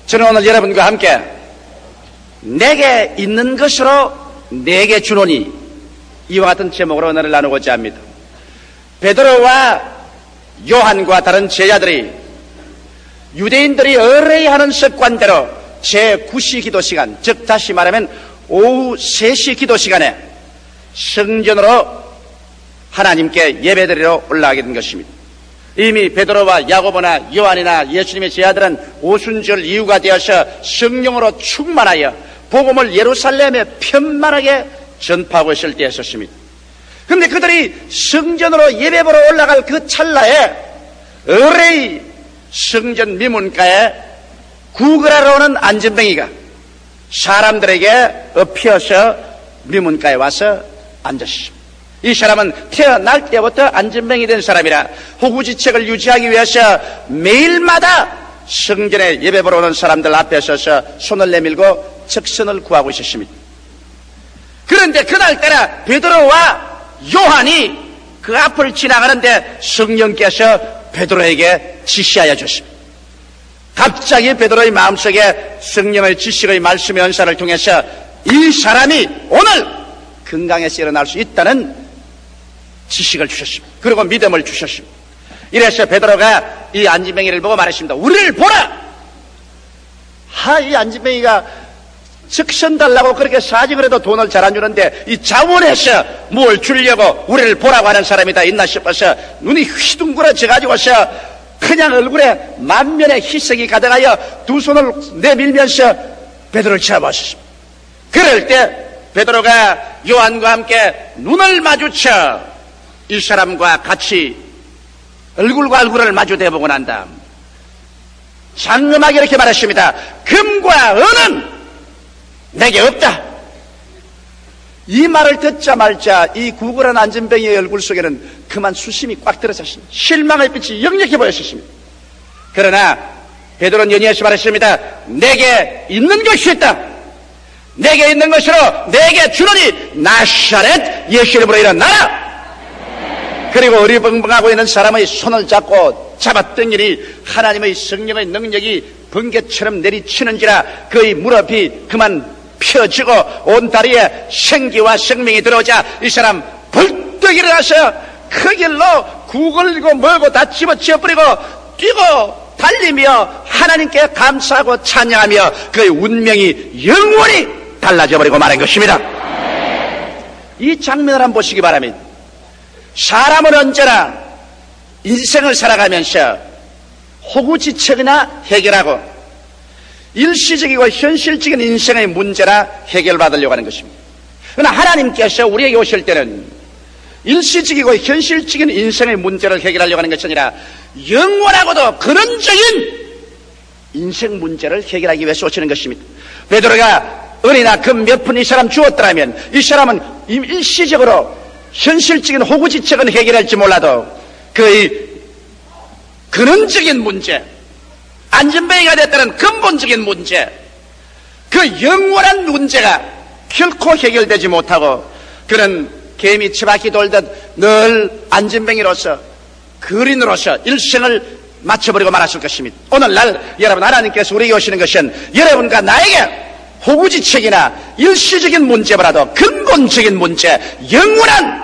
저는 오늘 여러분과 함께 내게 있는 것으로 내게 주노니 이와 같은 제목으로 은혜를 나누고자 합니다. 베드로와 요한과 다른 제자들이 유대인들이 의뢰하는 습관대로 제9시 기도 시간, 즉 다시 말하면 오후 3시 기도 시간에 성전으로 하나님께 예배드리러 올라가게 된 것입니다. 이미 베드로와 야고보나 요한이나 예수님의 제자들은 오순절 이후가 되어서 성령으로 충만하여 복음을 예루살렘에 편만하게 전파하고 있을 때였었습니다. 그런데 그들이 성전으로 예배보러 올라갈 그 찰나에 의뢰의 성전 미문가에 구걸하러 오는 안전뱅이가 사람들에게 엎혀서 미문가에 와서 앉았습니다. 이 사람은 태어날 때부터 안전뱅이 된 사람이라 호구지책을 유지하기 위해서 매일마다 성전에 예배보러 오는 사람들 앞에 서서 손을 내밀고 적선을 구하고 있었습니다. 그런데 그날따라 베드로와 요한이 그 앞을 지나가는데 성령께서 베드로에게 지시하여 줬습니다. 갑자기 베드로의 마음속에 성령의 지식의 말씀의 은사를 통해서 이 사람이 오늘 건강에서 일어날 수 있다는 지식을 주셨습니다. 그리고 믿음을 주셨습니다. 이래서 베드로가 이 안진뱅이를 보고 말했습니다. 우리를 보라! 이 안진뱅이가 적선 달라고 그렇게 사직을 해도 돈을 잘 안 주는데 이 자원해서 뭘 주려고 우리를 보라고 하는 사람이 다 있나 싶어서 눈이 휘둥그러져가지고서 그냥 얼굴에 만면의 희색이 가득하여 두 손을 내밀면서 베드로를 쳐다봤습니다. 그럴 때 베드로가 요한과 함께 눈을 마주쳐 이 사람과 같이 얼굴과 얼굴을 마주대보고 난 다음 장엄하게 이렇게 말했습니다. 금과 은은 내게 없다. 이 말을 듣자마자 이 구걸한 안전뱅이의 얼굴 속에는 그만 수심이 꽉 들어섰습니다. 실망의 빛이 역력해 보였습니다. 그러나 베드로는 연이어서 말했습니다. 내게 있는 것이 있다. 내게 있는 것으로 내게 주노니 나사렛 예수 이름으로 일어나라. 그리고 어리벙벙하고 있는 사람의 손을 잡고 잡아당기니 하나님의 성령의 능력이 번개처럼 내리치는지라 그의 무릎이 그만 펴지고 온 다리에 생기와 생명이 들어오자 이 사람 벌떡 일어나서 그 길로 구걸리고 멀고 다 집어치워버리고 뛰고 달리며 하나님께 감사하고 찬양하며 그의 운명이 영원히 달라져버리고 말한 것입니다. 이 장면을 한번 보시기 바랍니다. 사람은 언제나 인생을 살아가면서 호구지책이나 해결하고 일시적이고 현실적인 인생의 문제나 해결받으려고 하는 것입니다. 그러나 하나님께서 우리에게 오실 때는 일시적이고 현실적인 인생의 문제를 해결하려고 하는 것이 아니라 영원하고도 근원적인 인생 문제를 해결하기 위해서 오시는 것입니다. 베드로가 은이나 금 몇 푼 이 사람 주었더라면 이 사람은 일시적으로 현실적인 호구지책은 해결할지 몰라도 그의 근원적인 문제, 안전뱅이가 됐다는 근본적인 문제, 그 영원한 문제가 결코 해결되지 못하고 그는 개미 치바퀴 돌듯 늘 안전뱅이로서 거린으로서 일생을 마쳐버리고 말았을 것입니다. 오늘날 여러분 하나님께서 우리에게 오시는 것은 여러분과 나에게 호구지책이나 일시적인 문제보다도 근본적인 문제, 영원한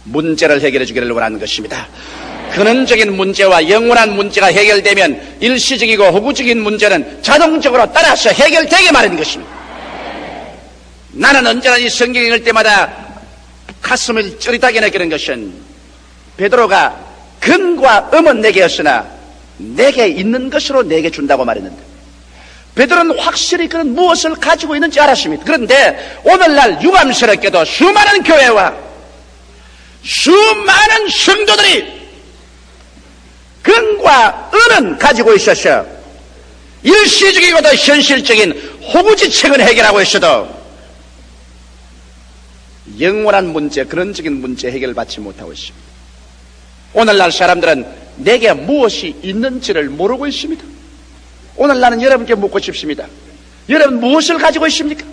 문제를 해결해 주기를 원하는 것입니다. 근원적인 문제와 영원한 문제가 해결되면 일시적이고 호구적인 문제는 자동적으로 따라서 해결되게 마련인 것입니다. 나는 언제나 이 성경 읽을 때마다 가슴을 쩌릿하게 느끼는 것은 베드로가 금과 음은 내게였으나 내게 있는 것으로 내게 준다고 말했는데 베드로는 확실히 그는 무엇을 가지고 있는지 알았습니다. 그런데 오늘날 유감스럽게도 수많은 교회와 수많은 성도들이 금과 은은 가지고 있어서 일시적이고도 현실적인 호구지책은 해결하고 있어도 영원한 문제, 근원적인 문제 해결을 받지 못하고 있습니다. 오늘날 사람들은 내게 무엇이 있는지를 모르고 있습니다. 오늘 나는 여러분께 묻고 싶습니다. 여러분 무엇을 가지고 있습니까?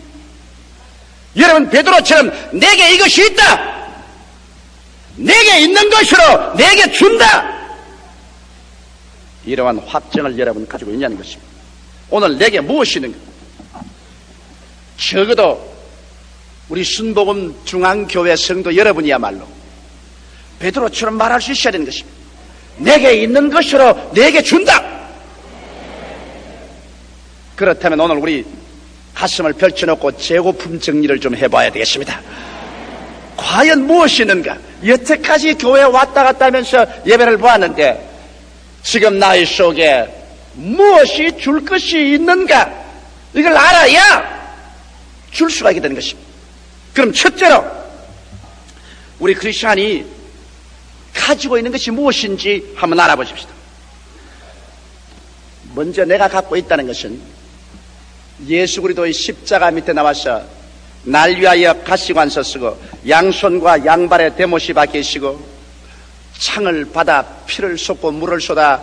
여러분 베드로처럼 내게 이것이 있다, 내게 있는 것으로 내게 준다, 이러한 확정을 여러분 가지고 있냐는 것입니다. 오늘 내게 무엇이 있는가? 적어도 우리 순복음 중앙교회 성도 여러분이야말로 베드로처럼 말할 수 있어야 되는 것입니다. 내게 있는 것으로 내게 준다. 그렇다면 오늘 우리 가슴을 펼쳐놓고 재고품 정리를 좀 해봐야 되겠습니다. 과연 무엇이 있는가? 여태까지 교회에 왔다 갔다 하면서 예배를 보았는데 지금 나의 속에 무엇이 줄 것이 있는가? 이걸 알아야 줄 수가 있게 되는 것입니다. 그럼 첫째로 우리 크리스찬이 가지고 있는 것이 무엇인지 한번 알아보십시다. 먼저 내가 갖고 있다는 것은 예수 그리스도의 십자가 밑에 나와서 날 위하여 가시관서 쓰고 양손과 양발에 대못이 박히시고 창을 받아 피를 쏟고 물을 쏟아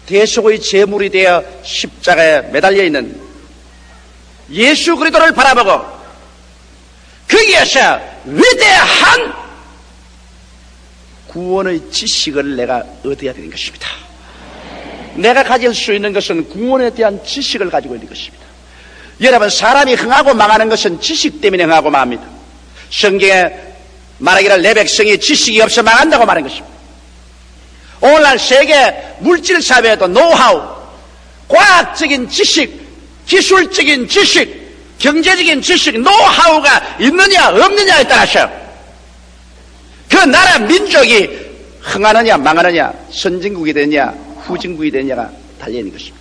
대속의 제물이 되어 십자가에 매달려 있는 예수 그리스도를 바라보고 거기에서 위대한 구원의 지식을 내가 얻어야 되는 것입니다. 내가 가질 수 있는 것은 구원에 대한 지식을 가지고 있는 것입니다. 여러분, 사람이 흥하고 망하는 것은 지식 때문에 흥하고 망합니다. 성경에 말하기를 내 백성이 지식이 없어 망한다고 말한 것입니다. 오늘날 세계 물질 사회에도 노하우, 과학적인 지식, 기술적인 지식, 경제적인 지식, 노하우가 있느냐 없느냐에 따라서 그 나라 민족이 흥하느냐 망하느냐, 선진국이 되느냐 후진국이 되느냐가 달려있는 것입니다.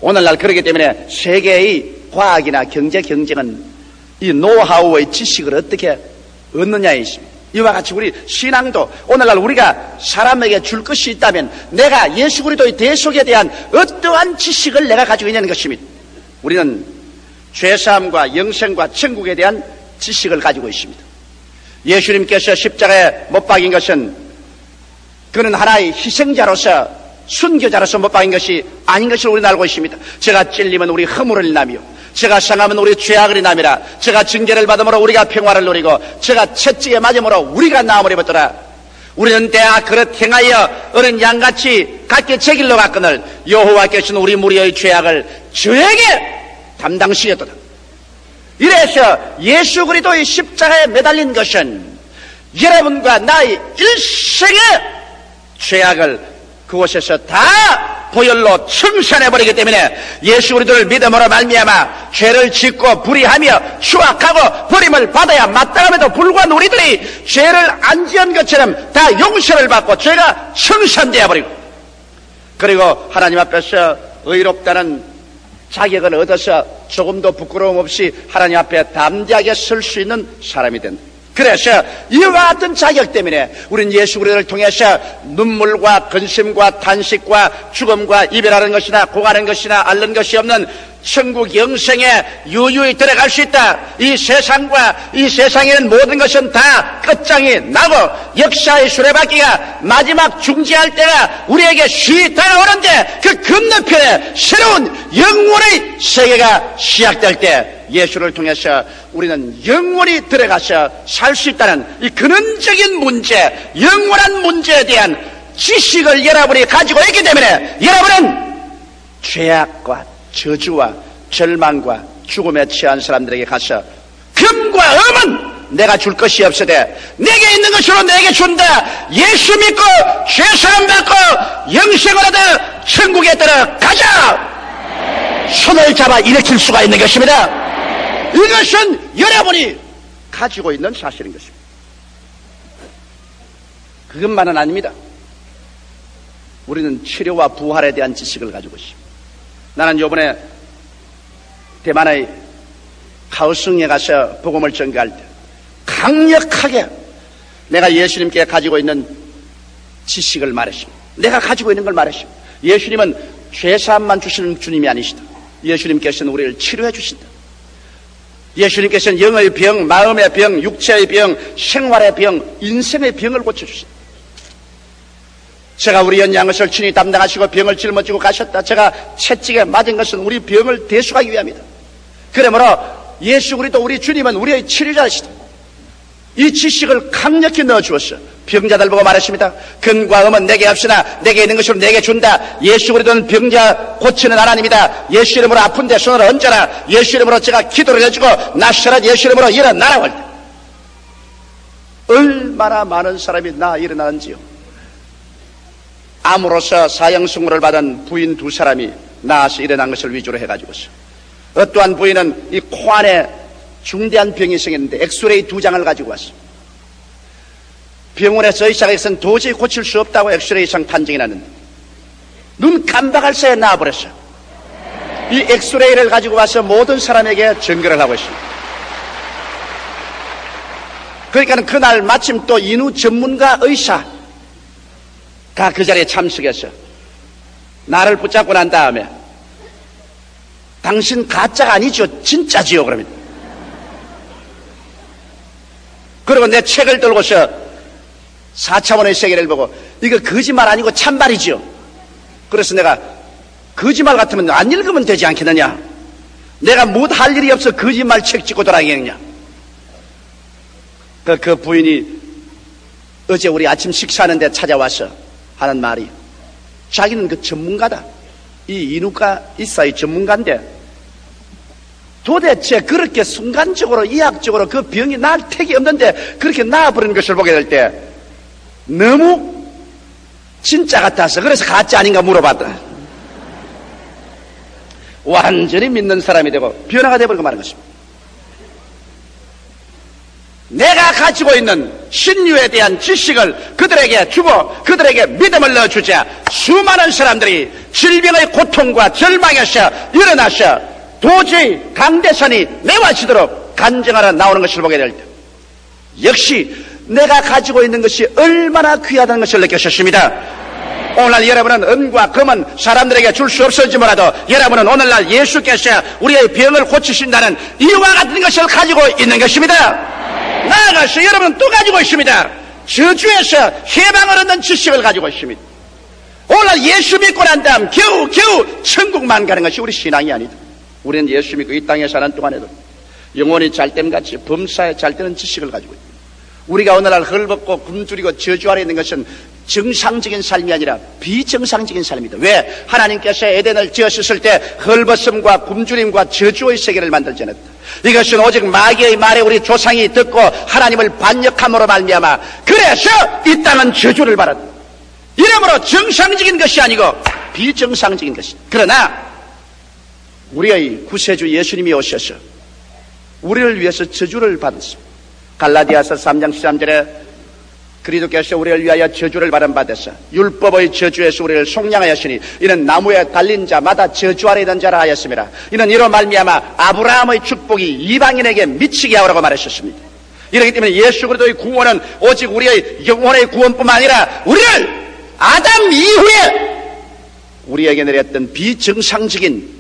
오늘날 그렇기 때문에 세계의 과학이나 경제 경쟁은 이 노하우의 지식을 어떻게 얻느냐에 있습니다. 이와 같이 우리 신앙도 오늘날 우리가 사람에게 줄 것이 있다면 내가 예수 그리스도의 대속에 대한 어떠한 지식을 내가 가지고 있냐는 것입니다. 우리는 죄사함과 영생과 천국에 대한 지식을 가지고 있습니다. 예수님께서 십자가에 못 박인 것은 그는 하나의 희생자로서 순교자로서 못 박인 것이 아닌 것을 우리는 알고 있습니다. 제가 찔리면 우리 허물을 인하며 제가 상하면 우리 죄악을 인함이라 제가 징계를 받음으로 우리가 평화를 누리고 제가 채찍에 맞음으로 우리가 나음을 입었더라. 우리는 대하 그릇 행하여 어린 양같이 각기 제 길로 갔거늘 여호와께서는 우리 무리의 죄악을 저에게 담당시켰도다. 이래서 예수 그리스도의 십자가에 매달린 것은 여러분과 나의 일생의 죄악을 그곳에서 다 보혈로 청산해버리기 때문에 예수 그리스도를 믿음으로 말미암아 죄를 짓고 불의하며 추악하고 버림을 받아야 마땅함에도 불구한 우리들이 죄를 안 지은 것처럼 다 용서를 받고 죄가 청산되어 버리고 그리고 하나님 앞에서 의롭다는 자격을 얻어서 조금도 부끄러움 없이 하나님 앞에 담대하게 설 수 있는 사람이 된다. 그래서 이와 같은 자격 때문에 우리는 예수 그리스도를 통해서 눈물과 근심과 탄식과 죽음과 이별하는 것이나 고가는 것이나 앓는 것이 없는 천국 영생에 유유히 들어갈 수 있다. 이 세상과 이 세상에는 모든 것은 다 끝장이 나고 역사의 수레바퀴가 마지막 중지할 때가 우리에게 쉬 다가오는데 그 건너편에 새로운 영원의 세계가 시작될 때 예수를 통해서 우리는 영원히 들어가서 살 수 있다는 이 근원적인 문제, 영원한 문제에 대한 지식을 여러분이 가지고 있기 때문에 여러분은 죄악과 저주와 절망과 죽음에 처한 사람들에게 가서 금과 금은 내가 줄 것이 없으되 내게 있는 것으로 내게 준다. 예수 믿고 죄사함 받고 영생을 얻어 천국에 들어가자. 손을 잡아 일으킬 수가 있는 것입니다. 이것은 여러분이 가지고 있는 사실인 것입니다. 그것만은 아닙니다. 우리는 치료와 부활에 대한 지식을 가지고 있습니다. 나는 이번에 대만의 가오승에 가서 복음을 전가할 때 강력하게 내가 예수님께 가지고 있는 지식을 말했습니다. 내가 가지고 있는 걸 말했습니다. 예수님은 죄사함만 주시는 주님이 아니시다. 예수님께서는 우리를 치료해 주신다. 예수님께서는 영의 병, 마음의 병, 육체의 병, 생활의 병, 인생의 병을 고쳐주신다. 제가 우리 연양것을 친히 담당하시고 병을 짊어지고 가셨다. 제가 채찍에 맞은 것은 우리 병을 대수하기 위함이다. 그러므로 예수 그리스도 우리 주님은 우리의 치료자이시다. 이 지식을 강력히 넣어주었어. 병자들 보고 말했습니다. 근과 음은 내게 없으나 내게 있는 것으로 내게 준다. 예수 그리스도는 병자 고치는 하나님이다. 예수 이름으로 아픈데 손을 얹어라. 예수 이름으로 제가 기도를 해주고 나셔렛 예수 이름으로 일어나라고 할 때 얼마나 많은 사람이 일어나는지요. 암으로서 사형승고를 받은 부인 2사람이 나와서 일어난 것을 위주로 해가지고서 어떠한 부인은 이 코 안에 중대한 병이 생겼는데 엑스레이 2장을 가지고 왔어. 병원에서 의사가 있으면 도저히 고칠 수 없다고 엑스레이상 판정이 났는데 눈 깜박할 새에 나와버렸어. 이 엑스레이를 가지고 와서 모든 사람에게 전결을 하고 있습니다. 그러니까 그날 마침 또 인후 전문가 의사가 그 자리에 참석해서 나를 붙잡고 난 다음에 당신 가짜가 아니죠, 진짜지요 그러면. 그리고 내 책을 들고서 4차원의 세계를 보고 이거 거짓말 아니고 참말이지요. 그래서 내가 거짓말 같으면 안 읽으면 되지 않겠느냐, 내가 못 할 일이 없어 거짓말 책 찍고 돌아다니겠냐. 그 부인이 어제 우리 아침 식사하는데 찾아와서 하는 말이, 자기는 그 전문가다, 이 인후과 의사의 전문가인데 도대체 그렇게 순간적으로 의학적으로 그 병이 날 택이 없는데 그렇게 나아버리는 것을 보게 될 때 너무 진짜 같아서 그래서 가짜 아닌가 물어봤다. 완전히 믿는 사람이 되고 변화가 되어버리고 마는 것입니다. 내가 가지고 있는 신유에 대한 지식을 그들에게 주고 그들에게 믿음을 넣어주자 수많은 사람들이 질병의 고통과 절망에서 일어나서 도저히 강대산이 메워지도록 간증하러 나오는 것을 보게 될 때 역시 내가 가지고 있는 것이 얼마나 귀하다는 것을 느끼셨습니다. 오늘날 여러분은 은과 금은 사람들에게 줄 수 없을지 몰라도 여러분은 오늘날 예수께서 우리의 병을 고치신다는 이와 같은 것을 가지고 있는 것입니다. 나아가서 여러분은 또 가지고 있습니다. 저주에서 해방을 얻는 지식을 가지고 있습니다. 오늘날 예수 믿고 난 다음 겨우 천국만 가는 것이 우리 신앙이 아니다. 우리는 예수 믿고 이 땅에 사는 동안에도 영혼이 잘됨같이 범사에 잘되는 지식을 가지고 있다. 우리가 오늘날 헐벗고 굶주리고 저주 아래 있는 것은 정상적인 삶이 아니라 비정상적인 삶이다. 왜? 하나님께서 에덴을 지으셨을 때 헐벗음과 굶주림과 저주의 세계를 만들지 않았다. 이것은 오직 마귀의 말에 우리 조상이 듣고 하나님을 반역함으로 말미암아 그래서 이 땅은 저주를 받았다. 이러므로 정상적인 것이 아니고 비정상적인 것이다. 그러나 우리의 구세주 예수님이 오셔서 우리를 위해서 저주를 받았습니다. 갈라디아서 3장 13절에 그리스도께서 우리를 위하여 저주를 받은 바 되사 율법의 저주에서 우리를 속량하였으니 이는 나무에 달린 자마다 저주 아래 있는 자라 하였습니다. 이는 이로 말미암아 아브라함의 축복이 이방인에게 미치게 하라고 말하셨습니다. 이렇기 때문에 예수 그리스도의 구원은 오직 우리의 영혼의 구원뿐만 아니라 우리를 아담 이후에 우리에게 내렸던 비정상적인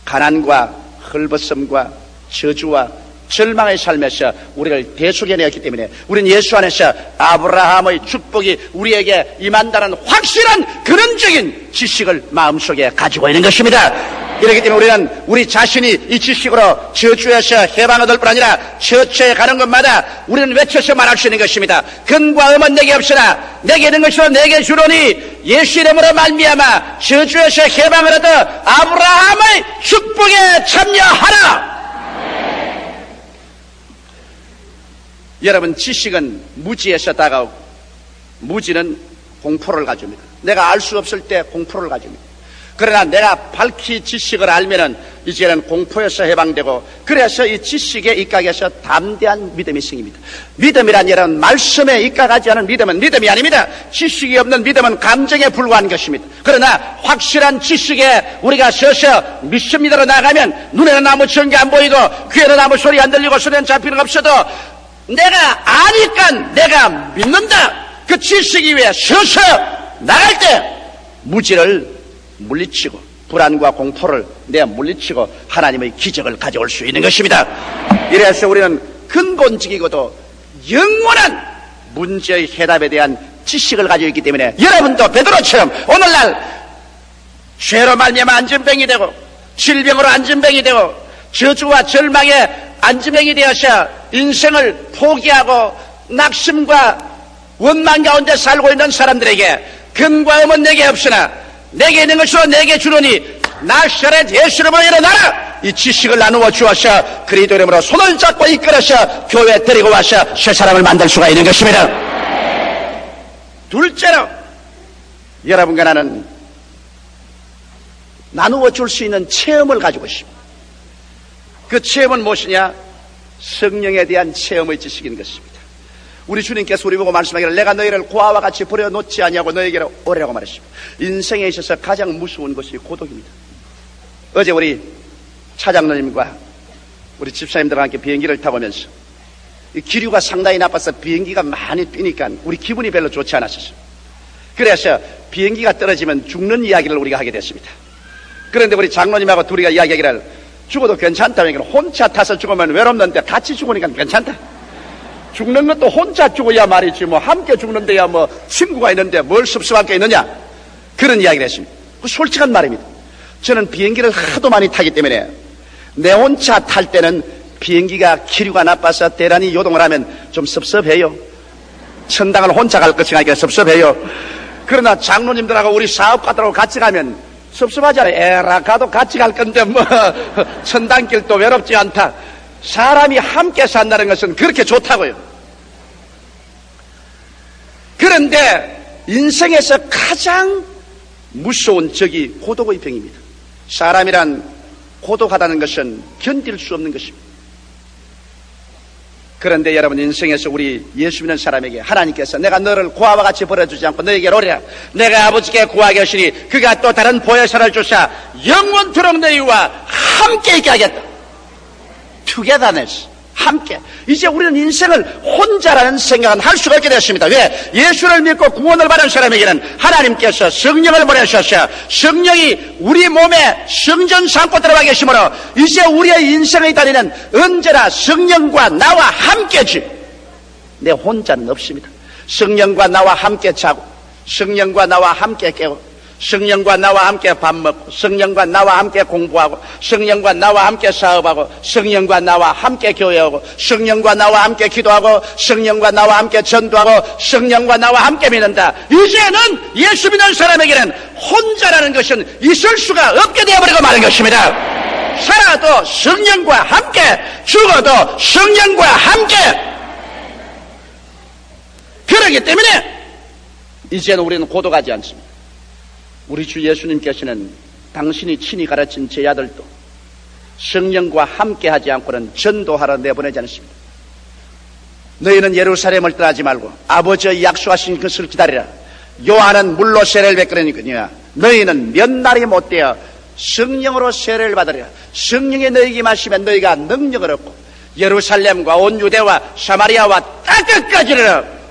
가난과 헐벗음과 저주와 절망의 삶에서 우리를 대속해내었기 때문에 우리는 예수 안에서 아브라함의 축복이 우리에게 임한다는 확실한 근원적인 지식을 마음속에 가지고 있는 것입니다. 이렇기 때문에 우리는 우리 자신이 이 지식으로 저주에서 해방을 얻을 뿐 아니라 처처에 가는 것마다 우리는 외쳐서 말할 수 있는 것입니다. 근과 음은 내게 없으나 내게 있는 것으로 내게 주노니 예수 이름으로 말미암아 저주에서 해방을 얻어 아브라함의 축복에 참여하라. 여러분, 지식은 무지에서 다가오고 무지는 공포를 가집니다. 내가 알 수 없을 때 공포를 가집니다. 그러나 내가 밝히 지식을 알면은 이제는 공포에서 해방되고 그래서 이 지식에 입각해서 담대한 믿음이 생깁니다. 믿음이란 여러분 말씀에 입각하지 않은 믿음은 믿음이 아닙니다. 지식이 없는 믿음은 감정에 불과한 것입니다. 그러나 확실한 지식에 우리가 서서 믿습니다로 나가면 눈에는 아무 전개 안 보이고 귀에는 아무 소리 안 들리고 손에는 잡히는 거 없어도 내가 아니까 내가 믿는다. 그 지식 위에 서서 나갈 때 무지를 물리치고 불안과 공포를 내가 물리치고 하나님의 기적을 가져올 수 있는 것입니다. 이래서 우리는 근본적이고도 영원한 문제의 해답에 대한 지식을 가지고 있기 때문에 여러분도 베드로처럼 오늘날 죄로 말미암아 안전병이 되고 질병으로 안전병이 되고 저주와 절망에 안전병이 되어서 인생을 포기하고 낙심과 원망 가운데 살고 있는 사람들에게 근과 음은 내게 없으나 내게 있는 것으로 내게 주노니 나사렛 예수 이름으로 일어나라. 이 지식을 나누어 주어서 그리스도 이름으로 손을 잡고 이끌어서 교회에 데리고 와서 새 사람을 만들 수가 있는 것입니다. 둘째로 여러분과 나는 나누어 줄 수 있는 체험을 가지고 있습니다. 그 체험은 무엇이냐? 성령에 대한 체험의 지식인 것입니다. 우리 주님께서 우리 보고 말씀하기를 내가 너희를 고아와 같이 버려놓지 아니하고 너희에게 오래라고 말했습니다. 인생에 있어서 가장 무서운 것이 고독입니다. 어제 우리 차장로님과 우리 집사님들과 함께 비행기를 타고 오면서 이 기류가 상당히 나빠서 비행기가 많이 뛰니까 우리 기분이 별로 좋지 않았었어요. 그래서 비행기가 떨어지면 죽는 이야기를 우리가 하게 됐습니다. 그런데 우리 장로님하고 둘이가 이야기하기를 죽어도 괜찮다면 혼자 타서 죽으면 외롭는데 같이 죽으니까 괜찮다. 죽는 것도 혼자 죽어야 말이지 뭐 함께 죽는데야 뭐 친구가 있는데 뭘 섭섭하게 있느냐, 그런 이야기를 했습니다. 그 솔직한 말입니다. 저는 비행기를 하도 많이 타기 때문에 내 혼자 탈 때는 비행기가 기류가 나빠서 대란이 요동을 하면 좀 섭섭해요. 천당을 혼자 갈 것이 아니라 섭섭해요. 그러나 장로님들하고 우리 사업가들하고 같이 가면 섭섭하잖아요. 에라 가도 같이 갈 건데 뭐 천당길도 외롭지 않다. 사람이 함께 산다는 것은 그렇게 좋다고요. 그런데 인생에서 가장 무서운 적이 고독의 병입니다. 사람이란 고독하다는 것은 견딜 수 없는 것입니다. 그런데 여러분, 인생에서 우리 예수 믿는 사람에게 하나님께서 내가 너를 고아와 같이 버려주지 않고 너에게 오리라. 내가 아버지께 구하게 하시니 그가 또 다른 보혜사를 주사 영원토록 너희와 함께 있게 하겠다. 투게더네스, 함께. 이제 우리는 인생을 혼자라는 생각은 할 수가 없게 되었습니다. 왜? 예수를 믿고 구원을 받은 사람에게는 하나님께서 성령을 보내셔서 성령이 우리 몸에 성전 삼고 들어가 계시므로 이제 우리의 인생의 다리는 언제나 성령과 나와 함께지 내 혼자는 없습니다. 성령과 나와 함께 자고, 성령과 나와 함께 깨고, 성령과 나와 함께 밥 먹고, 성령과 나와 함께 공부하고, 성령과 나와 함께 사업하고, 성령과 나와 함께 교회하고, 성령과 나와 함께 기도하고, 성령과 나와 함께 전도하고, 성령과 나와 함께 믿는다. 이제는 예수 믿는 사람에게는 혼자라는 것은 있을 수가 없게 되어버리고 마는 것입니다. 살아도 성령과 함께, 죽어도 성령과 함께. 그렇기 때문에 이제는 우리는 고독하지 않습니다. 우리 주 예수님께서는 당신이 친히 가르친 제 아들도 성령과 함께 하지 않고는 전도하러 내보내지 않습니다. 너희는 예루살렘을 떠나지 말고 아버지의 약속하신 것을 기다리라. 요한은 물로 세례를 베풀으니까 너희는 몇 날이 못되어 성령으로 세례를 받으리라. 성령이 너희에게 마시면 너희가 능력을 얻고 예루살렘과 온 유대와 사마리아와 땅끝까지는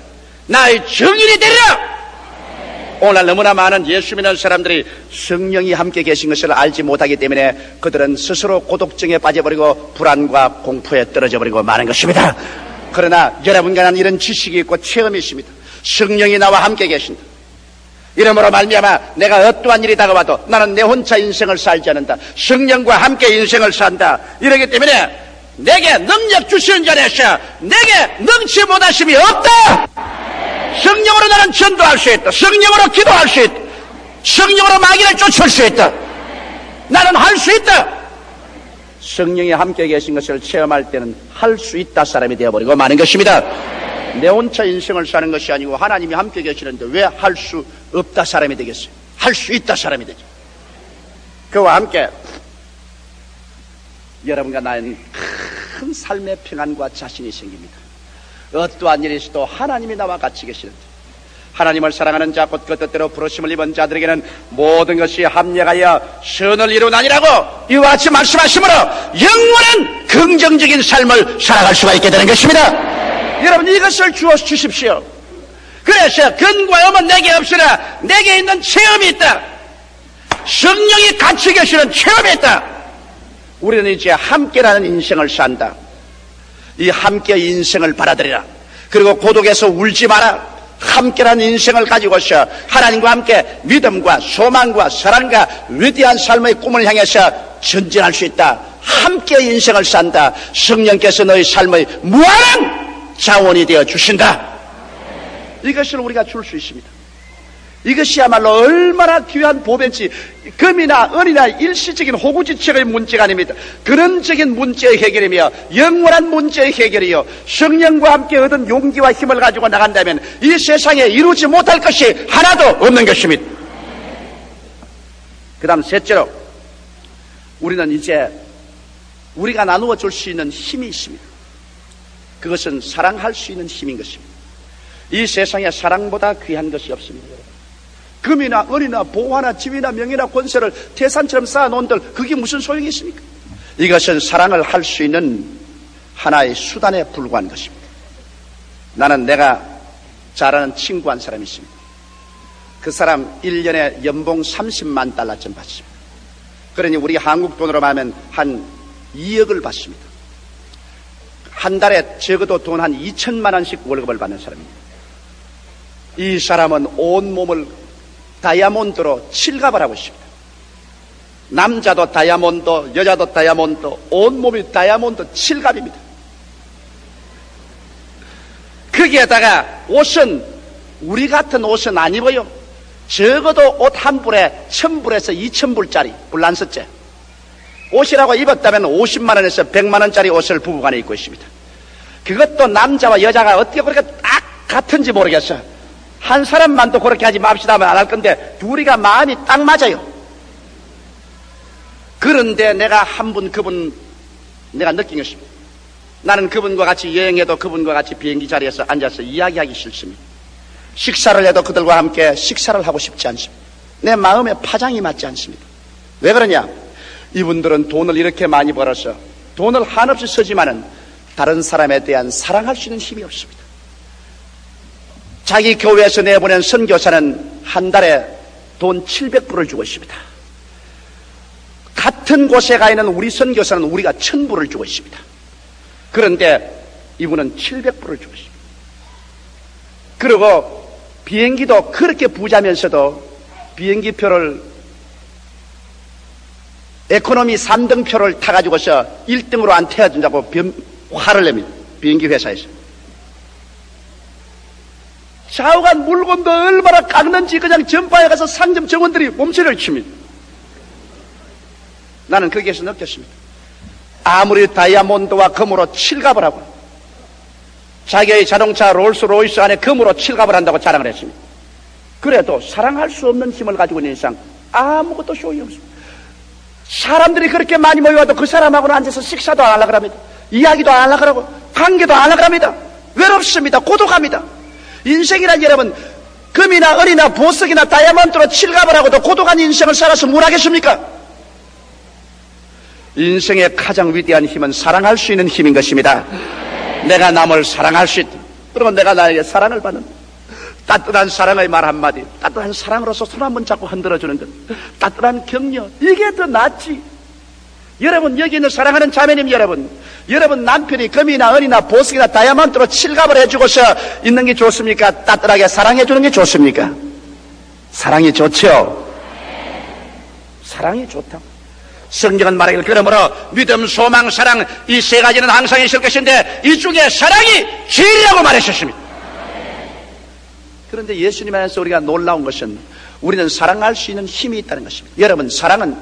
나의 증인이 되리라. 오늘 너무나 많은 예수 믿는 사람들이 성령이 함께 계신 것을 알지 못하기 때문에 그들은 스스로 고독증에 빠져버리고 불안과 공포에 떨어져버리고 마는 것입니다. 그러나 여러분과 나는 이런 지식이 있고 체험이 있습니다. 성령이 나와 함께 계신다. 이러므로 말미암아 내가 어떠한 일이 다가와도 나는 내 혼자 인생을 살지 않는다. 성령과 함께 인생을 산다. 이러기 때문에 내게 능력 주시는 자에서 내게 능치 못하심이 없다. 성령으로 나는 전도할 수 있다. 성령으로 기도할 수 있다. 성령으로 마귀를 쫓을 수 있다. 나는 할 수 있다. 성령이 함께 계신 것을 체험할 때는 할 수 있다 사람이 되어버리고 마는 것입니다. 내 혼자 인생을 사는 것이 아니고 하나님이 함께 계시는데 왜 할 수 없다 사람이 되겠어요? 할 수 있다 사람이 되죠. 그와 함께 여러분과 나는 큰 삶의 평안과 자신이 생깁니다. 어떠한 일이 있어도 하나님이 나와 같이 계시는데 하나님을 사랑하는 자 곧 그 뜻대로 부르심을 입은 자들에게는 모든 것이 합력하여 선을 이루나니라고 이와 같이 말씀하시므로 영원한 긍정적인 삶을 살아갈 수가 있게 되는 것입니다. 여러분 이것을 주어 주십시오. 그래서 근과 음은 내게 없으나 내게 있는 체험이 있다. 성령이 같이 계시는 체험이 있다. 우리는 이제 함께라는 인생을 산다. 이 함께 인생을 받아들이라. 그리고 고독에서 울지 마라. 함께라는 인생을 가지고서 하나님과 함께 믿음과 소망과 사랑과 위대한 삶의 꿈을 향해서 전진할 수 있다. 함께 인생을 산다. 성령께서 너희 삶의 무한한 자원이 되어 주신다. 이것을 우리가 줄 수 있습니다. 이것이야말로 얼마나 귀한 보배인지. 금이나 은이나 일시적인 호구지책의 문제가 아닙니다. 근원적인 문제의 해결이며 영원한 문제의 해결이요, 성령과 함께 얻은 용기와 힘을 가지고 나간다면 이 세상에 이루지 못할 것이 하나도 없는 것입니다. 그 다음 셋째로, 우리는 이제 우리가 나누어 줄 수 있는 힘이 있습니다. 그것은 사랑할 수 있는 힘인 것입니다. 이 세상에 사랑보다 귀한 것이 없습니다. 금이나 은이나 보화나 집이나 명예나 권세를 태산처럼 쌓아놓은들 그게 무슨 소용이 있습니까? 이것은 사랑을 할 수 있는 하나의 수단에 불과한 것입니다. 나는 내가 잘 아는 친구 한 사람이 있습니다. 그 사람 1년에 연봉 30만 달러쯤 받습니다. 그러니 우리 한국 돈으로 하면 한 2억을 받습니다. 한 달에 적어도 돈 한 2천만 원씩 월급을 받는 사람입니다. 이 사람은 온몸을 다이아몬드로 칠갑을 하고 있습니다. 남자도 다이아몬드, 여자도 다이아몬드, 온몸이 다이아몬드 칠갑입니다. 거기에다가 옷은, 우리 같은 옷은 안 입어요. 적어도 옷 한 불에 1,000불에서 2,000불짜리 불란서째 옷이라고 입었다면 50만 원에서 100만 원짜리 옷을 부부간에 입고 있습니다. 그것도 남자와 여자가 어떻게 그렇게 딱 같은지 모르겠어요. 한 사람만도 그렇게 하지 맙시다 하면 안 할 건데 둘이가 마음이 딱 맞아요. 그런데 내가 한 분, 그분 내가 느낀 것입니다. 나는 그분과 같이 여행해도 그분과 같이 비행기 자리에서 앉아서 이야기하기 싫습니다. 식사를 해도 그들과 함께 식사를 하고 싶지 않습니다. 내 마음에 파장이 맞지 않습니다. 왜 그러냐? 이분들은 돈을 이렇게 많이 벌어서 돈을 한없이 쓰지만은 다른 사람에 대한 사랑할 수 있는 힘이 없습니다. 자기 교회에서 내보낸 선교사는 한 달에 돈 700불을 주고 있습니다. 같은 곳에 가 있는 우리 선교사는 우리가 1,000불을 주고 있습니다. 그런데 이분은 700불을 주고 있습니다. 그리고 비행기도 그렇게 부자면서도 비행기표를 에코노미 3등표를 타가지고서 1등으로 안 태워준다고 화를 냅니다. 비행기 회사에서. 좌우간 물건도 얼마나 깎는지 그냥 전파에 가서 상점 정원들이 몸체를 칩니다. 나는 거기에서 느꼈습니다. 아무리 다이아몬드와 금으로 칠갑을 하고 자기의 자동차 롤스로이스 안에 금으로 칠갑을 한다고 자랑을 했습니다. 그래도 사랑할 수 없는 힘을 가지고 있는 이상 아무것도 소용이 없습니다. 사람들이 그렇게 많이 모여와도 그 사람하고는 앉아서 식사도 안 하려고 합니다. 이야기도 안 하려고 하고 관계도 안 하려고 합니다. 외롭습니다. 고독합니다. 인생이란 여러분, 금이나 은이나 보석이나 다이아몬드로 칠갑을 하고도 고독한 인생을 살아서 뭘 하겠습니까? 인생의 가장 위대한 힘은 사랑할 수 있는 힘인 것입니다. 내가 남을 사랑할 수 있다. 그러면 내가 나에게 사랑을 받는 따뜻한 사랑의 말 한마디, 따뜻한 사랑으로서 손 한번 잡고 흔들어주는 것, 따뜻한 격려, 이게 더 낫지. 여러분, 여기 있는 사랑하는 자매님 여러분, 여러분 남편이 금이나 은이나 보석이나 다이아몬드로 칠갑을 해주고서 있는 게 좋습니까? 따뜻하게 사랑해주는 게 좋습니까? 사랑이 좋죠. 사랑이 좋다. 성경은 말하기를 그러므로 믿음, 소망, 사랑 이 세 가지는 항상 있을 것인데 이 중에 사랑이 제일이라고 말하셨습니다. 그런데 예수님 안에서 우리가 놀라운 것은 우리는 사랑할 수 있는 힘이 있다는 것입니다. 여러분, 사랑은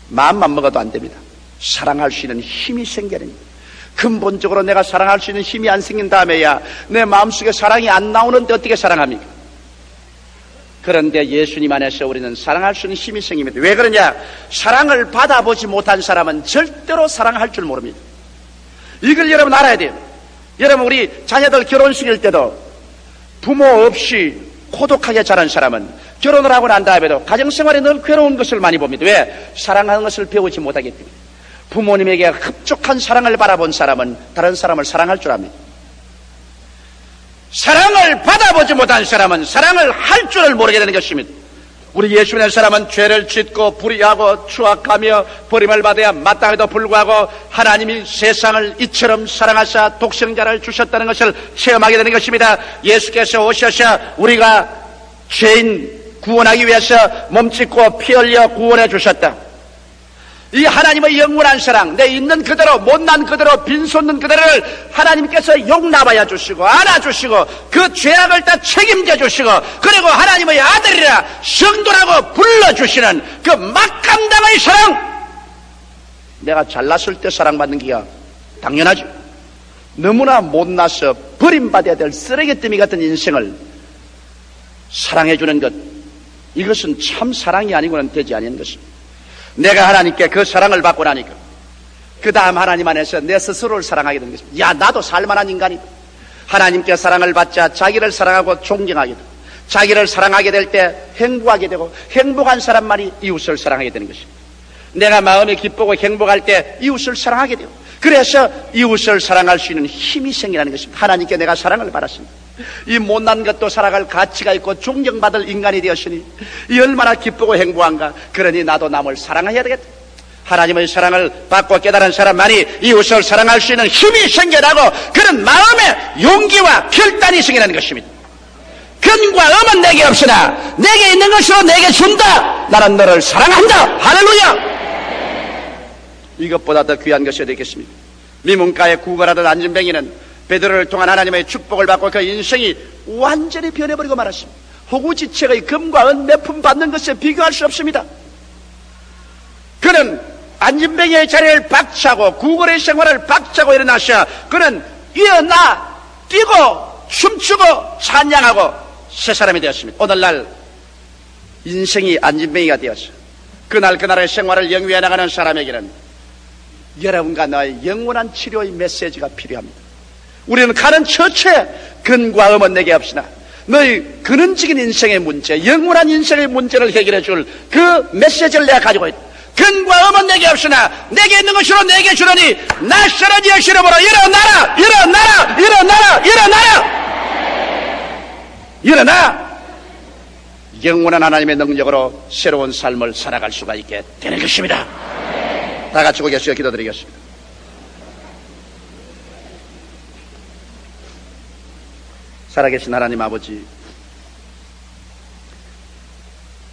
마음만 먹어도 안 됩니다. 사랑할 수 있는 힘이 생겨야 됩니다. 근본적으로 내가 사랑할 수 있는 힘이 안 생긴 다음에야 내 마음속에 사랑이 안 나오는데 어떻게 사랑합니까? 그런데 예수님 안에서 우리는 사랑할 수 있는 힘이 생깁니다. 왜 그러냐? 사랑을 받아보지 못한 사람은 절대로 사랑할 줄 모릅니다. 이걸 여러분 알아야 돼요. 여러분, 우리 자녀들 결혼식일 때도 부모 없이 고독하게 자란 사람은 결혼을 하고 난 다음에도 가정생활에 늘 괴로운 것을 많이 봅니다. 왜? 사랑하는 것을 배우지 못하기 때문에. 부모님에게 흡족한 사랑을 바라본 사람은 다른 사람을 사랑할 줄 압니다. 사랑을 받아보지 못한 사람은 사랑을 할 줄을 모르게 되는 것입니다. 우리 예수 믿는 사람은 죄를 짓고 불의하고 추악하며 버림을 받아야 마땅해도 불구하고 하나님이 세상을 이처럼 사랑하사 독생자를 주셨다는 것을 체험하게 되는 것입니다. 예수께서 오셔서 우리가 죄인 구원하기 위해서 몸짓고 피 흘려 구원해 주셨다. 이 하나님의 영원한 사랑, 내 있는 그대로, 못난 그대로, 빈손는 그대로를 하나님께서 용납하여 주시고 안아주시고 그 죄악을 다 책임져 주시고 그리고 하나님의 아들이라 성도라고 불러주시는 그 막강당의 사랑. 내가 잘났을 때 사랑받는 기가 당연하죠. 너무나 못나서 버림받아야 될 쓰레기더미 같은 인생을 사랑해주는 것, 이것은 참 사랑이 아니고는 되지 않는 것입니다. 내가 하나님께 그 사랑을 받고 나니까 그 다음 하나님 안에서 내 스스로를 사랑하게 되는 것입니다. 야, 나도 살만한 인간이다. 하나님께 사랑을 받자 자기를 사랑하고 존경하게 되고, 자기를 사랑하게 될 때 행복하게 되고, 행복한 사람만이 이웃을 사랑하게 되는 것입니다. 내가 마음이 기쁘고 행복할 때 이웃을 사랑하게 되고, 그래서 이웃을 사랑할 수 있는 힘이 생기는 것입니다. 하나님께 내가 사랑을 받았습니다. 이 못난 것도 살아갈 가치가 있고 존경받을 인간이 되었으니 이 얼마나 기쁘고 행복한가. 그러니 나도 남을 사랑해야 되겠다. 하나님의 사랑을 받고 깨달은 사람만이 이웃을 사랑할 수 있는 힘이 생겨나고 그런 마음의 용기와 결단이 생기는 것입니다. 근과 음은 내게 없으나 내게 있는 것으로 내게 준다. 나는 너를 사랑한다. 할렐루야. 이것보다 더 귀한 것이 되겠습니다. 미문가에 구걸하던 안진뱅이는 베드로를 통한 하나님의 축복을 받고 그 인생이 완전히 변해버리고 말았습니다. 호구지책의 금과 은 몇 푼 받는 것에 비교할 수 없습니다. 그는 안진뱅이의 자리를 박차고 구걸의 생활을 박차고 일어나셔 그는 일어나 뛰고 춤추고 찬양하고 새 사람이 되었습니다. 오늘날 인생이 안진뱅이가 되었어. 그날의 생활을 영위해 나가는 사람에게는 여러분과 나의 영원한 치료의 메시지가 필요합니다. 우리는 가는 처처에 근과 음은 내게 없으나 너희 근원적인 인생의 문제, 영원한 인생의 문제를 해결해 줄 그 메시지를 내가 가지고 있다. 근과 음은 내게 없으나 내게 있는 것으로 내게 주려니 나사렛 예수 이름으로 일어나라. 일어나라. 일어나라. 일어나라. 일어나. 영원한 하나님의 능력으로 새로운 삶을 살아갈 수가 있게 되는 것입니다. 다 같이 고개숙여 기도드리겠습니다. 살아계신 하나님 아버지,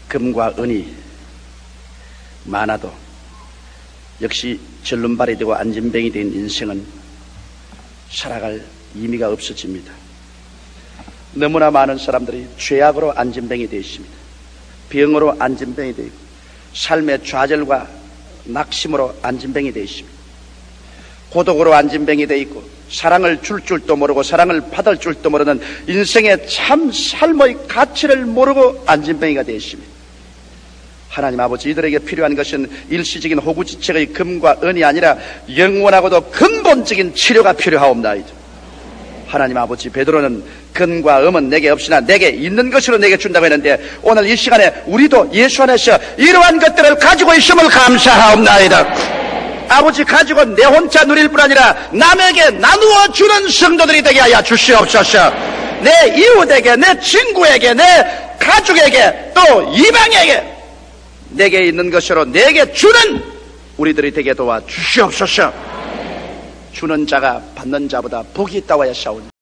금과 은이 많아도 역시 절름발이 되고 안진뱅이 된 인생은 살아갈 의미가 없어집니다. 너무나 많은 사람들이 죄악으로 안진뱅이 되어 있습니다. 병으로 안진뱅이 되어 있고 삶의 좌절과 낙심으로 안진뱅이 되어 있습니다. 고독으로 안진뱅이 되어 있고 사랑을 줄 줄도 모르고 사랑을 받을 줄도 모르는 인생의 참 삶의 가치를 모르고 안진뱅이가 되어 있습니다. 하나님 아버지, 이들에게 필요한 것은 일시적인 호구지책의 금과 은이 아니라 영원하고도 근본적인 치료가 필요하옵나이다. 하나님 아버지, 베드로는 근과 음은 내게 없으나 내게 있는 것으로 내게 준다고 했는데 오늘 이 시간에 우리도 예수 안에서 이러한 것들을 가지고 있음을 감사하옵나이다. 아버지, 가지고 내 혼자 누릴 뿐 아니라 남에게 나누어 주는 성도들이 되게 하여 주시옵소서. 내 이웃에게, 내 친구에게, 내 가족에게, 또 이방에게 내게 있는 것으로 내게 주는 우리들이 되게 도와 주시옵소서. 주는 자가 받는 자보다 복이 있다고 하였사오니